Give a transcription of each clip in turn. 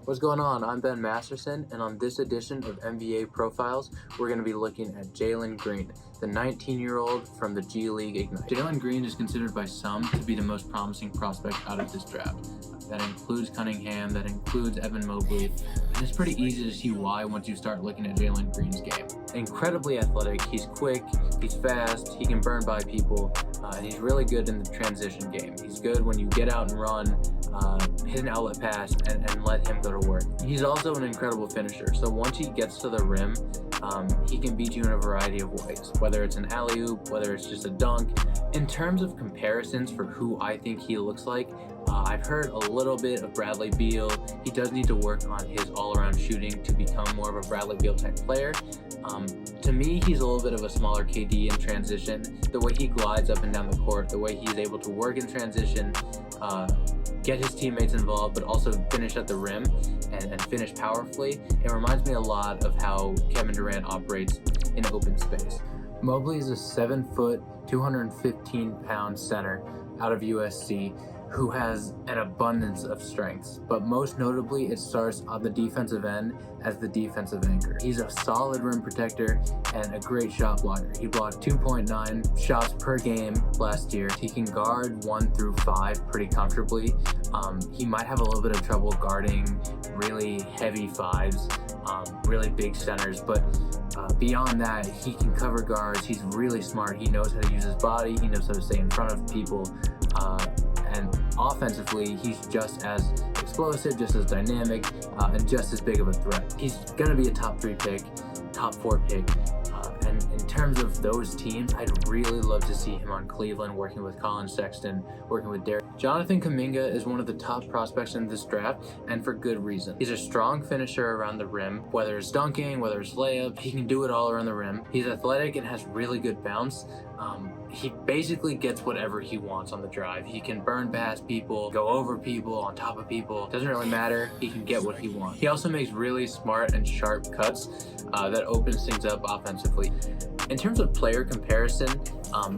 What's going on? I'm Ben Masterson, and on this edition of NBA Profiles, we're going to be looking at Jalen Green, the 19-year-old from the G League Ignite. Jalen Green is considered by some to be the most promising prospect out of this draft. That includes Cunningham, that includes Evan Mobley, and it's pretty easy to see why once you start looking at Jalen Green's game. Incredibly athletic, he's quick, he's fast, he can burn by people, and he's really good in the transition game. He's good when you get out and run, hit an outlet pass, and let him go to work. He's also an incredible finisher, so once he gets to the rim, he can beat you in a variety of ways, whether it's an alley-oop, whether it's just a dunk. In terms of comparisons for who I think he looks like, I've heard a little bit of Bradley Beal. He does need to work on his all-around shooting to become more of a Bradley Beal type player. To me, he's a little bit of a smaller KD in transition. The way he glides up and down the court, the way he's able to work in transition, get his teammates involved, but also finish at the rim and finish powerfully. It reminds me a lot of how Kevin Durant operates in open space. Mobley is a 7-foot, 215-pound center out of USC who has an abundance of strengths, but most notably it starts on the defensive end as the defensive anchor. He's a solid rim protector and a great shot blocker. He blocked 2.9 shots per game last year. He can guard 1 through 5 pretty comfortably. He might have a little bit of trouble guarding really heavy fives, really big centers, but beyond that, he can cover guards. He's really smart. He knows how to use his body. He knows how to stay in front of people. And offensively, he's just as explosive, just as dynamic, and just as big of a threat. He's going to be a top 3 pick, top 4 pick. And in terms of those teams, I'd really love to see him on Cleveland, working with Colin Sexton, working with Derek. Jonathan Kaminga is one of the top prospects in this draft, and for good reason. He's a strong finisher around the rim, whether it's dunking, whether it's layup, he can do it all around the rim. He's athletic and has really good bounce. He basically gets whatever he wants on the drive. He can burn past people, go over people, on top of people. Doesn't really matter. He can get what he wants. He also makes really smart and sharp cuts that opens things up offensively. In terms of player comparison,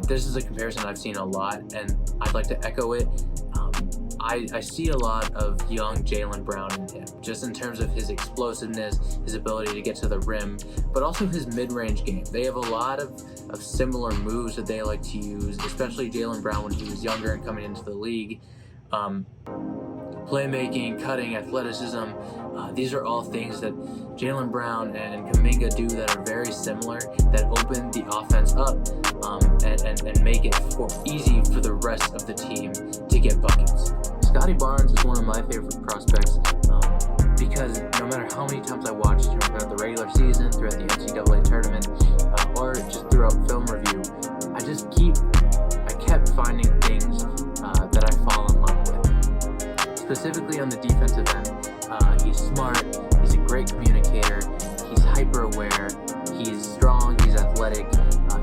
this is a comparison I've seen a lot, and I'd like to echo it. I see a lot of young Jalen Brown in him, just in terms of his explosiveness, his ability to get to the rim, but also his mid-range game. They have a lot of similar moves that they like to use, especially Jalen Brown when he was younger and coming into the league. Playmaking, cutting, athleticism, these are all things that Jalen Brown and Kaminga do that are very similar, that open the offense up and make it easy for the rest of the team to get buckets. Scotty Barnes is one of my favorite prospects because no matter how many times I watched him throughout the regular season, throughout the NCAA tournament, or just throughout film review, I kept finding things that I fall in love with. Specifically on the defensive end, he's smart, he's a great communicator, he's hyper-aware, he's strong, he's athletic,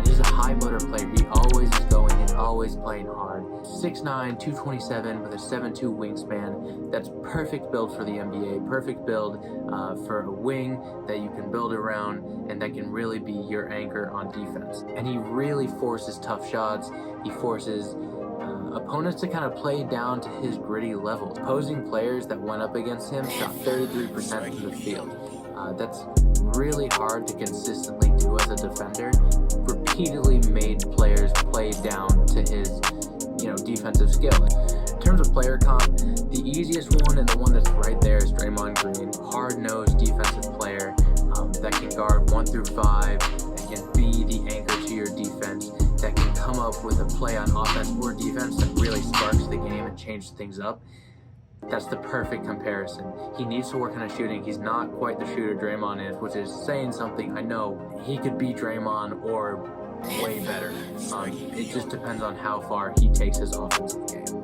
he's a high motor player. He always is going, he's always playing hard. 6'9", 227 with a 7'2" wingspan. That's perfect build for the NBA, perfect build for a wing that you can build around and that can really be your anchor on defense. And he really forces tough shots. He forces opponents to kind of play down to his gritty level. Opposing players that went up against him shot 33% from the field. That's really hard to consistently do as a defender. Repeatedly made players play down to his, defensive skill. In terms of player comp, the easiest one and the one that's right there is Draymond Green. Hard-nosed defensive player that can guard 1 through 5, that can be the anchor to your defense, that can come up with a play on offense or defense that really sparks the game and changes things up. That's the perfect comparison. He needs to work on his shooting. He's not quite the shooter Draymond is, which is saying something. I know he could be Draymond or way better. It just depends on how far he takes his offensive game.